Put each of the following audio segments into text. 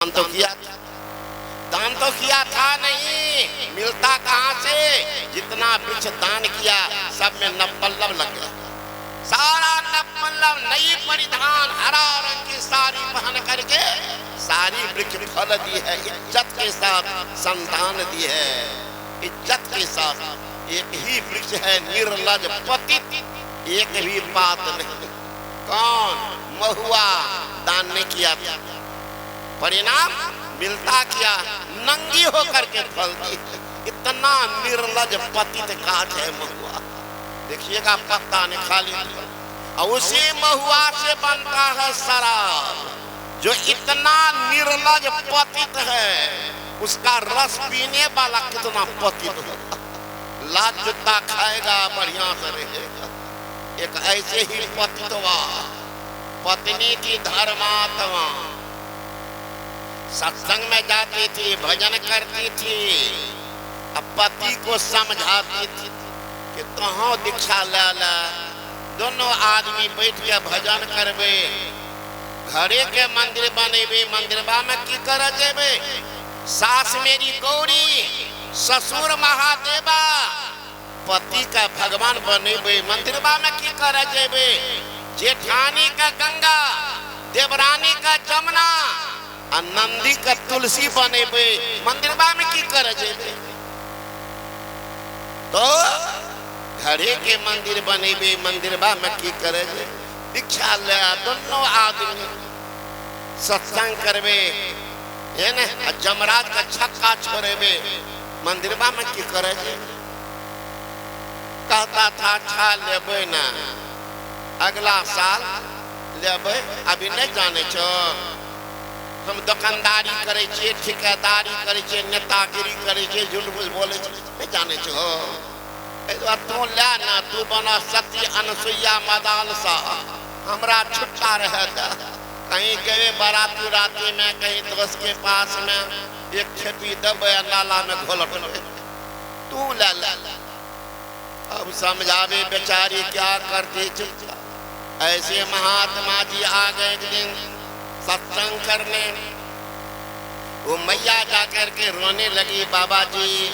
दान तो किया, दान तो किया था नहीं, मिलता कहां से? जितना वृक्ष दान किया सब में नवपल्लव लग गया। सारा नवपल्लव नई परिधान हरा रंग की साड़ी पहन करके सारी वृक्ष फल दी है, इज्जत के साथ संतान दी है, इज्जत के साथ। एक ही वृक्ष है निर्लज पतित, एक भी बात नहीं। कौन? महुआ। दान ने किया था, परिणाम मिलता क्या? नंगी होकर के फल दी। इतना निर्लज पतित काट है महुआ। देखिएगा पत्ता ने खाली, और उसी महुआ से बनता है शराब। जो इतना निर्लज पतित है उसका रस पीने वाला कितना पतित होगा। लात जूता खाएगा बढ़िया से रहेगा। एक ऐसे ही पतितवा पत्नी की धर्मात्मा सत्संग में जाती थी, भजन करती थी, अब पति को समझाती थी कि तुहो दीक्षा ले ला, दोनों आदमी बैठ के भजन करबे, घरे के मंदिर बनेबे, मंदिरबा में की कर जेबे? सास मेरी गौरी, ससुर महादेवा, पति का भगवान बनेबे, मंदिरबा में की कर जेबे? जेठानी का गंगा, देवरानी का जमुना, नंदी का तुलसी बनेबे, मंदिरबा में की कर जेबे? तो घरे के मंदिर बनेबे, मंदिरबा में की करे? दीक्षा ले दोनों आदमी सत्संग करबे, है ना? जमराज का छक्का छोड़ेबे, मंदिरबा में की करे? कहता था अच्छा लेबे ना, अगला साल लेबे, अभी नहीं जाने छो हम दुकानदारी करे छे, ठेकेदारी करे छे, नेतागिरी करे छे, झूठ मूठ बोले छे, नहीं जाने छो। तू ले ना, तू बना सती अनसुईया मदालसा, हमरा छुट्टा रहे था। कहीं गए बाराती राती में, कहीं दोस्त के पास में, एक खेपी दबे नाला में घोलट में, तू ले ले। अब समझावे बेचारी क्या करती चुपचाप। ऐसे महात्मा जी आ गए एक दिन सत्संग करने, वो मैया जाकर के रोने लगी, बाबा जी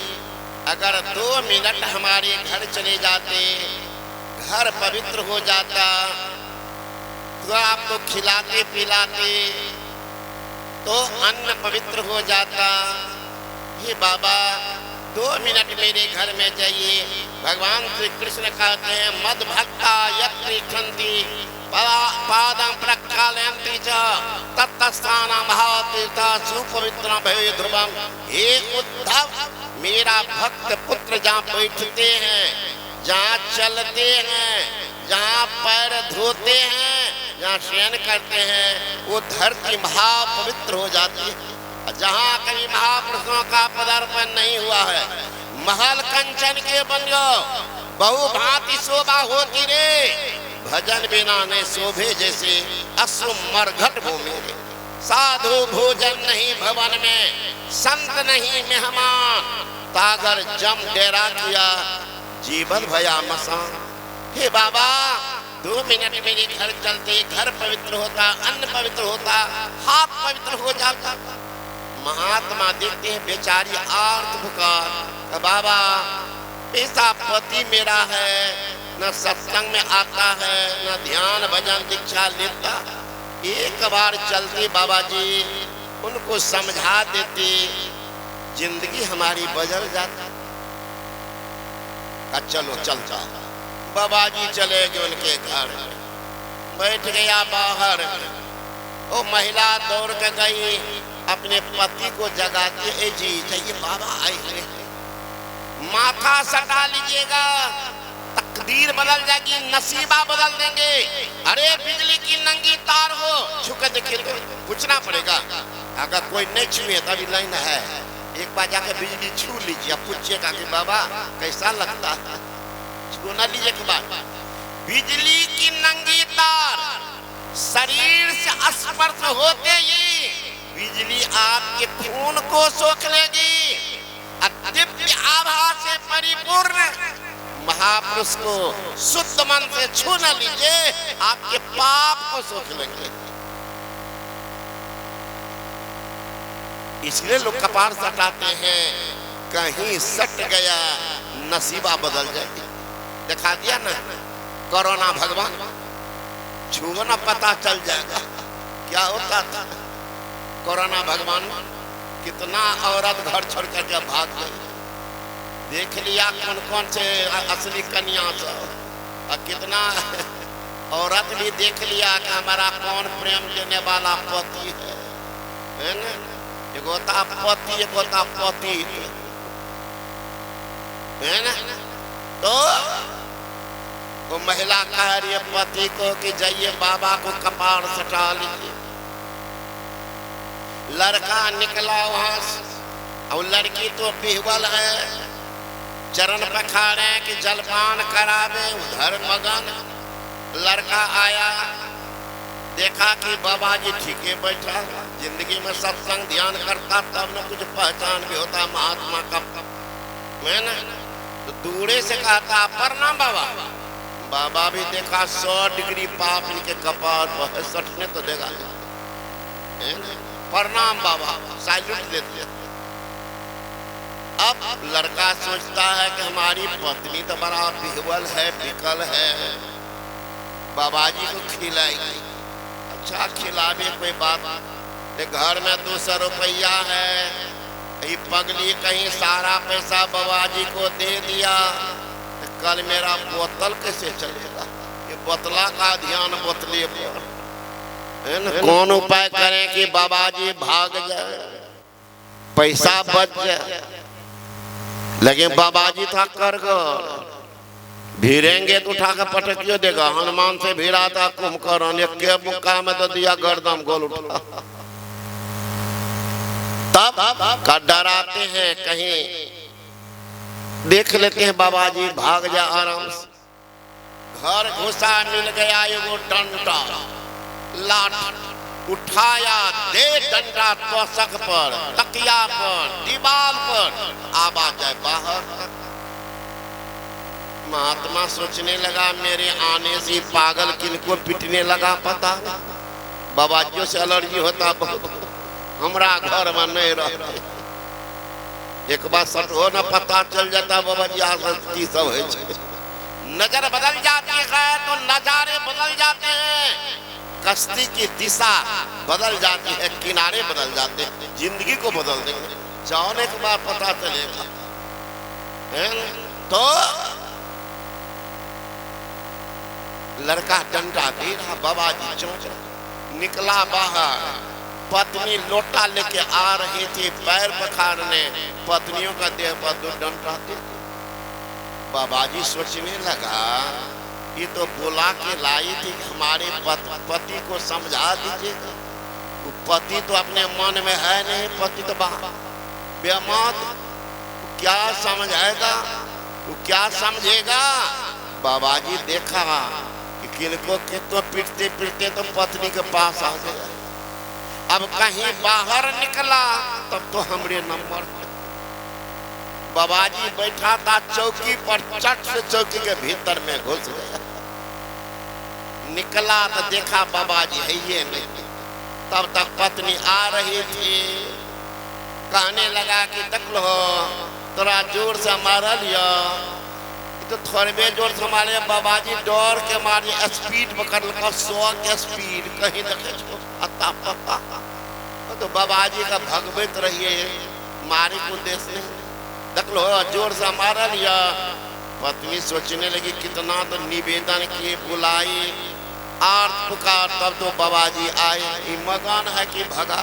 अगर 2 मिनट हमारे घर चले जाते, घर पवित्र हो जाता, तो आपको खिलाते पिलाते, तो अन्न पवित्र हो जाता। हे बाबा 2 मिनट मेरे घर में जाइए। भगवान श्री कृष्ण कहते हैं मद भक्ता यत्रि खंती पादं प्रक्षालयन्ति च तत्स्थानं महातीर्थ सुपवित्रं भवेत् ध्रुवम्। हे उद्धव, मेरा भक्त पुत्र जहाँ बैठते हैं, जहाँ चलते हैं, जहाँ पैर धोते हैं, जहाँ शयन करते हैं, वो धरती महापवित्र हो जाती है। जहाँ कभी महापुरुषों का पदार्पण नहीं हुआ है, महल कंचन के बन गो, बहु भांति शोभा होती रे, भजन बिना ने शोभे जैसे अश्रु मरघट भूमि रे। साधु भोजन नहीं भवन में, संत नहीं मेहमान, तागर जम डेरा किया, जीवन भया मसान। हे बाबा 2 मिनट मेरे घर चलते, घर पवित्र होता, अन्न पवित्र होता, हाथ पवित्र हो जाता। महात्मा देखते हैं बेचारी आर्त पुकार, बाबा ऐसा पति मेरा है, न सत्संग में आता है, न ध्यान भजन दीक्षा लेता। एक बार चलते बाबा जी, उनको समझा देते, जिंदगी हमारी बदल जाती। चलो चलता। बाबा जी चले गए उनके घर, बैठ गया बाहर। वो महिला दौड़ के गई, अपने पति को जगाती, ए जी जाइए बाबा आए हैं, माथा सटा लीजिएगा, तकदीर बदल जाएगी, नसीबा बदल देंगे। अरे बिजली की नंगी तार हो, छुके देखिए तो पूछना पड़ेगा। अगर कोई नहीं छुए तभी लाइन है, एक बार जाकर बिजली छू लीजिए, पूछिएगा कि बाबा कैसा लगता है, छू ना लीजिए के बाद। बिजली की नंगी तार शरीर से स्पर्श होते ही बिजली आपके खून को सोख लेगी। दिव्य आभा से परिपूर्ण महापुरुष को शुद्ध मन से छू न लीजिए, आपके पाप को सोख लेंगे। इसलिए लोग कपार सटाते हैं, कहीं सट गया नसीबा बदल जाए। दिखा दिया ना कोरोना, भगवान छुओ ना पता चल जाएगा क्या होता था। कोरोना भगवान कितना औरत घर छोड़ करके भाग गई, देख लिया कौन कौन से असली कन्या से, और कितना औरत भी देख लिया कि हमारा कौन प्रेम देने वाला पति है ना। एक होता पति, एक होता पति, है ना। तो वो महिला कह रही है पति को कि जाइए बाबा को कपार सटा लीजिए। लड़का निकला वहां से, और लड़की तो बिहवल है, चरण पखारे कि जलपान करावे, उधर मगन। लड़का आया, देखा कि बाबा जी ठीके बैठा, जिंदगी में सत्संग ध्यान करता तब न कुछ पहचान भी होता महात्मा का, है ना। तो दूरे से कहता प्रणाम बाबा। बाबा भी देखा 100 डिग्री पाप इनके कपार पर सटने तो देगा, है ना। प्रणाम बाबा, सैल्यूट देते। अब लड़का सोचता है कि हमारी पत्नी तो बड़ा बिहवल है, बिकल है, बाबा जी को खिलाएगी। अच्छा खिलावे कोई बात, घर में 200 रुपया है, ये पगली कहीं सारा पैसा बाबा जी को दे दिया, तो कल मेरा बोतल कैसे चलेगा। ये बोतला का ध्यान बोतले पर, है ना। कौन उपाय करें कि बाबा जी भाग जाए, पैसा बच जाए। लेकिन बाबा जी था करगर, भिड़ेंगे तो उठा कर पटकियो देगा। हनुमान से भिड़ा था कुंभकर्ण, एक के मुक्का में तो दिया गर्दन गोल उठा। तब का डराते हैं, कहीं देख लेते हैं बाबा जी भाग जा आराम से। घर घुसा, मिल गया एगो डंडा, लाठ उठाया, दे डंडा तोशक पर, तकिया पर, दीवार पर, आवाज है बाहर। महात्मा सोचने लगा मेरे आने से पागल किनको पिटने लगा पता। बाबा जी से एलर्जी होता बहुत, हमरा घर में नहीं रहते। एक बार सट हो ना पता चल जाता बाबा जी की सब है। नजर बदल जाती है तो नजारे बदल जाते हैं, कश्ती की दिशा बदल जाती है, किनारे बदल जाते हैं, जिंदगी को बदल देंगे। जाने के बाद पता चलेगा, है ना। तो लड़का डंडा दे रहा, बाबा जी चौंक निकला बाहर। पत्नी लोटा लेके आ रही थी, पैर पखारने, पत्नियों का देह पर 2 डंडा दे। बाबा जी सोचने लगा ये तो बुला के लाई थी कि हमारे पति को समझा दीजिएगा। वो पति तो अपने मन में है नहीं, पति तो बेमौत, क्या समझाएगा, वो क्या समझेगा। बाबा जी देखा कि किनको कितो पीटते पीटते तो पत्नी के पास आ गया। अब कहीं बाहर निकला तब तो हमरे नंबर। बाबा जी बैठा था चौकी पर, चट से चौकी के भीतर में घुस गया। निकला तो देखा बाबा जी है ये नहीं। तब तक पत्नी आ रही थी, कहने लगा कि देख लो तोरा जोर से मारा लिया, तो थोड़े जोर से मारे। बाबा जी डर के मारे स्पीड पकड़ लगा, 100 के स्पीड, कहीं देखे तो बाबा जी का भगवत रहिए, मारे को देश नहीं। देख लो जोर से मारा लिया। पत्नी सोचने लगी कितना तो निवेदन किए, बुलाई, आर्त पुकार, तब तो बाबा जी आए। मगन है कि भगा,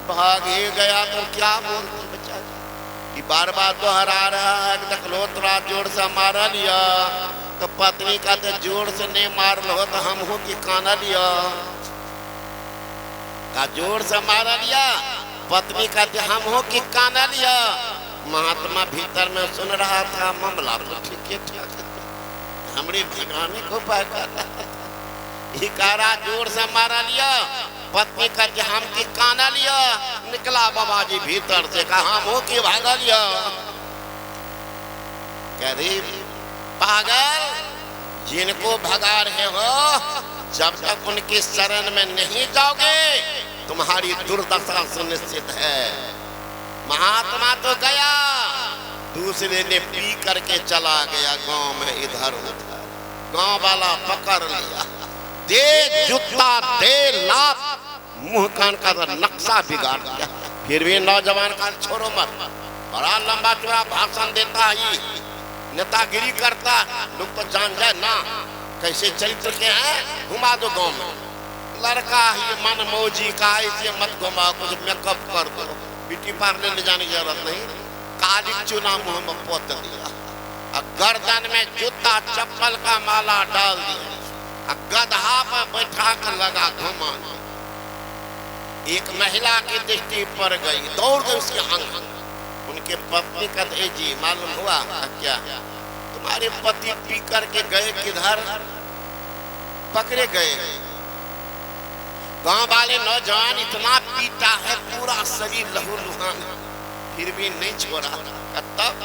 भाग ही गया तो क्या बोलते बेचारा, कि बार बार दोहरा रहा है कि देख लो तोरा जोर से मारा लिया। तो पत्नी का तो जोर से नहीं मार लो तो हम हो कि काना लिया, का जोर से मारा लिया। पत्नी का हम हो कि काना लिया। महात्मा भीतर में सुन रहा था, मामला तो ठीक है, हमरे भिगाने को पाया हिकारा जोर से मारा लिया। पत्नी का हम की काना लिया। निकला बाबा जी भीतर से, कहा हम हो कि भागा लिया। करीब पागल, जिनको भगा रहे हो जब तक उनकी शरण में नहीं जाओगे तुम्हारी दुर्दशा सुनिश्चित है। महात्मा तो गया, दूसरे ने पी करके चला गया गांव में इधर उधर। गांव वाला पकड़ लिया, दे जूता दे लात, मुंह कान का नक्शा बिगाड़ दिया। फिर भी नौजवान का छोड़ो मत, बड़ा लंबा चौड़ा भाषण देता है, नेतागिरी करता, लोग तो जान जाए ना कैसे चरित्र के हैं। घुमा दो गांव में, लड़का ही मन मौजी का, ऐसे मत घुमा, कुछ मेकअप कर दो, ब्यूटी पार्लर ले जाने की जरूरत नहीं। काली चूना मुंह में पोत दिया, गर्दन में जूता चप्पल का माला डाल दिया, गधा पर बैठा कर लगा घुमाने। एक महिला की दृष्टि पर गई, दौड़ गई उसके आंगन। उनके पत्नी का जी मालूम हुआ क्या, तुम्हारे पति पी करके गए किधर, पकड़े गए। गांव वाले नौजवान इतना पीटा है, पूरा शरीर लहूलुहान, फिर भी नहीं छोड़ा। तब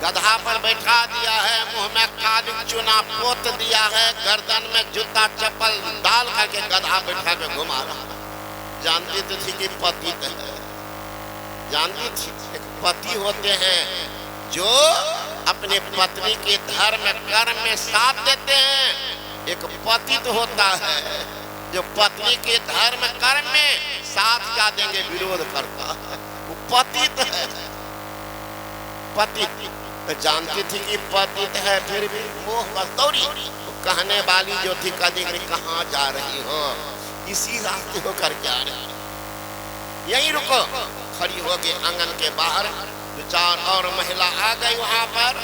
गधा पर बैठा दिया है, मुंह में काली चूना पोत दिया है, गर्दन में जूता चप्पल डाल करके गधा बैठा के घुमा रहा। जानती तो थी कि पति है, जानती थी एक पति होते हैं जो अपने पत्नी के धर्म कर्म में साथ देते हैं। एक पति तो होता है जो पत्नी के धर्म कर्म में साथ क्या देंगे, विरोध करता है, वो पतित है। पतित तो जानती थी कि पतित है, फिर भी मोह बस दौड़ी। तो कहने वाली जो थी, कदी कहाँ जा रही हो, इसी रास्ते होकर जा रही, यहीं रुको। खड़ी हो गई आंगन के बाहर, दो चार और महिला आ गई वहां पर।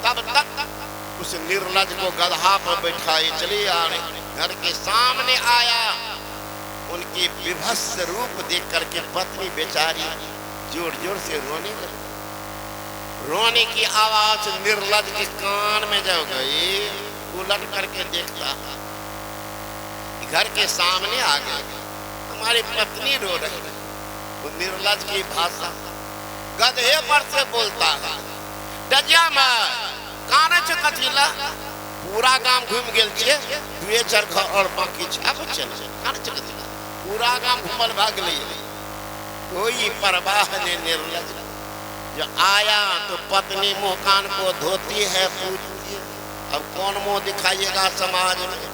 तब तक उस निर्लज को गधा पर बैठाई चली आ रही। घर के सामने आया, उनकी विभत्स रूप देख करके पत्नी बेचारी जोर जोर से रोने लगी। रोने की आवाज निर्लज के कान में जब गई, उलट करके देखता, घर के सामने आ गए, हमारी पत्नी रो रही है। वो निर्लज की भाषा गधे पर से बोलता है, डजिया में काने चकथिला, पूरा गांव घूम गेल छे, दुए चार घर और बाकी छे बच्चन काने चकथिला, पूरा गांव घूमल भाग ले। कोई परवाह नहीं निर्लज। जो आया तो पत्नी मुंह कान को धोती है, पूछती है, अब कौन मुंह दिखाइएगा समाज में।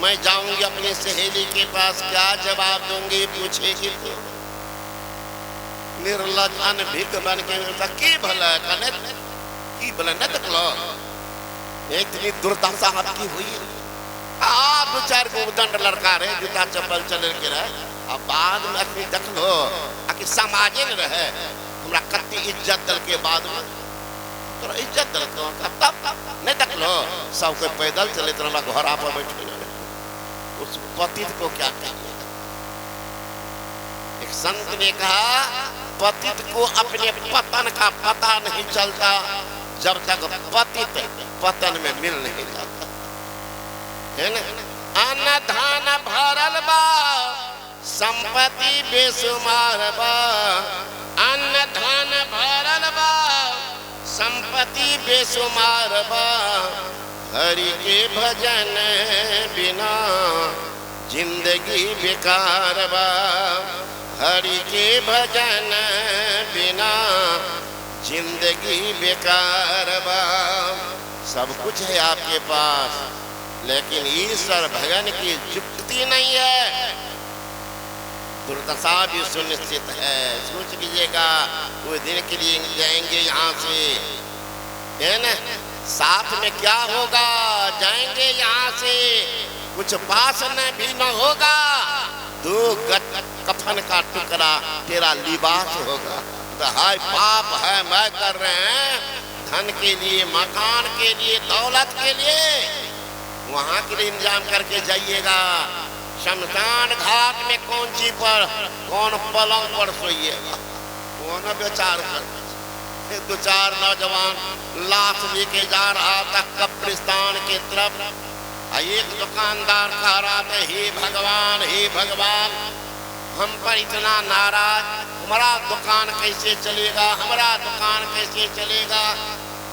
मैं जाऊंगी अपनी सहेली के पास, क्या जवाब दूंगी, पूछेगी तो। निर्लज अनभिज्ञ बन के की भला कने की भला न तकलो, इतनी दुर्दशा आपकी हुई है। आप दो चार को दंड लड़का रहे, जूता चप्पल चल के रहे, अब बाद में अपनी देख लो आखिर समाजे न रहे। हमरा कत्ती इज्जत दल के बाद में तो इज्जत दल को तब नहीं देख लो, सब कोई पैदल चले तो हमरा घर पर बैठे, उस पतित को क्या कहिए। एक संत ने कहा, पतित को अपने पतन का पता नहीं चलता जब तक पतित पतन में मिल नहीं जाता, है ना। अन्न धान भरल बा, संपत्ति बेसुमार बा, अन्न धान भरल बा, संपत्ति बेसुमार बा, हरि के भजन बिना जिंदगी बेकार बा, हरि के भजन बिना जिंदगी बेकार बा। सब कुछ है आपके पास, लेकिन ईश्वर भगवान की युक्ति नहीं है, दुर्दशा भी सुनिश्चित है। सोच लीजिएगा, वो दिन के लिए जाएंगे यहाँ से, है ना, साथ में क्या होगा, जाएंगे यहाँ से, कुछ पास न भी न होगा, दो कफन का टुकड़ा तेरा लिबास होगा। तो हाय पाप है मैं कर रहे हैं, धन के लिए, मकान के लिए, दौलत के लिए, वहां के लिए इंतजाम करके जाइएगा। शमशान घाट में कौन सी पर, कौन पलंग पर सोइएगा, कौन विचार कर। दो चार नौजवान लाश लेके जा रहा था कब्रिस्तान के तरफ, एक दुकानदार कह रहा था, हे भगवान, हे भगवान, हम पर इतना नाराज, हमारा दुकान कैसे चलेगा, हमारा दुकान कैसे चलेगा।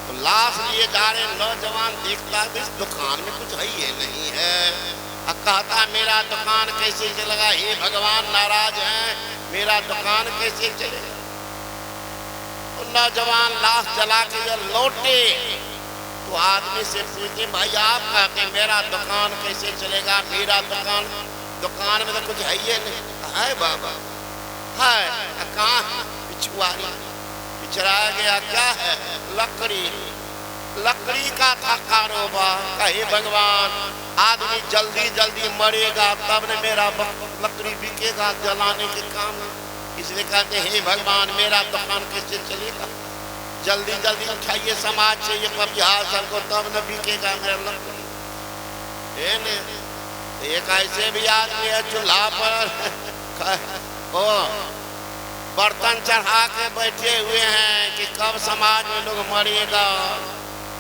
तो लाश लिए जा रहे नौजवान देखता, इस दुकान में कुछ है ये नहीं है, कहता मेरा दुकान कैसे चलेगा, हे भगवान नाराज हैं, मेरा दुकान कैसे चलेगा। तो नौजवान लाश जला के जब लौटे तो आदमी से पूछे भाई आप कहते मेरा दुकान कैसे चलेगा, मेरा दुकान में तो कुछ है ही नहीं। है बाबा है, कहाँ पिछुआरी पिछड़ा गया, क्या है, लकड़ी का था कारोबार। कहे भगवान आदमी जल्दी जल्दी मरेगा तब न मेरा लकड़ी बिकेगा जलाने के काम, इसलिए कहते हे भगवान मेरा दुकान कैसे चलेगा, जल्दी जल्दी उठाइए, समाज से ये कब्जा सबको तब न बिकेगा मेरा लकड़ी। एक ऐसे भी आदमी है चूल्हा पर ओ बर्तन चढ़ा के बैठे हुए हैं कि कब समाज में लोग मरेगा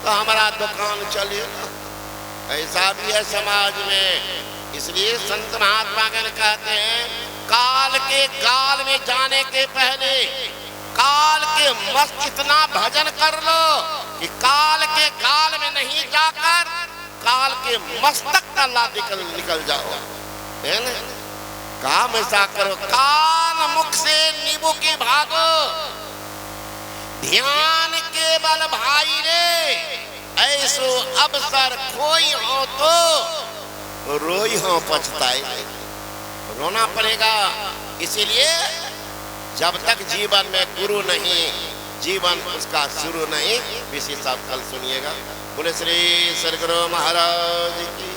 तो हमारा दुकान चलेगा। ऐसा भी है समाज में। इसलिए संत महात्मा गण कहते हैं काल के गाल में जाने के पहले काल के मस्त इतना भजन कर लो कि काल के गाल में नहीं जाकर काल के मस्तक तला निकल जाओ, है ना। काम ऐसा करो, काल मुख से नींबू की भागो, ध्यान के बल भाई रे, ऐसो अवसर खोई हो तो रोई हो पछताए, रोना पड़ेगा। इसीलिए जब तक जीवन में गुरु नहीं, जीवन उसका शुरू नहीं। विशेष आप कल सुनिएगा। बोले श्री सद्गुरु महाराज की।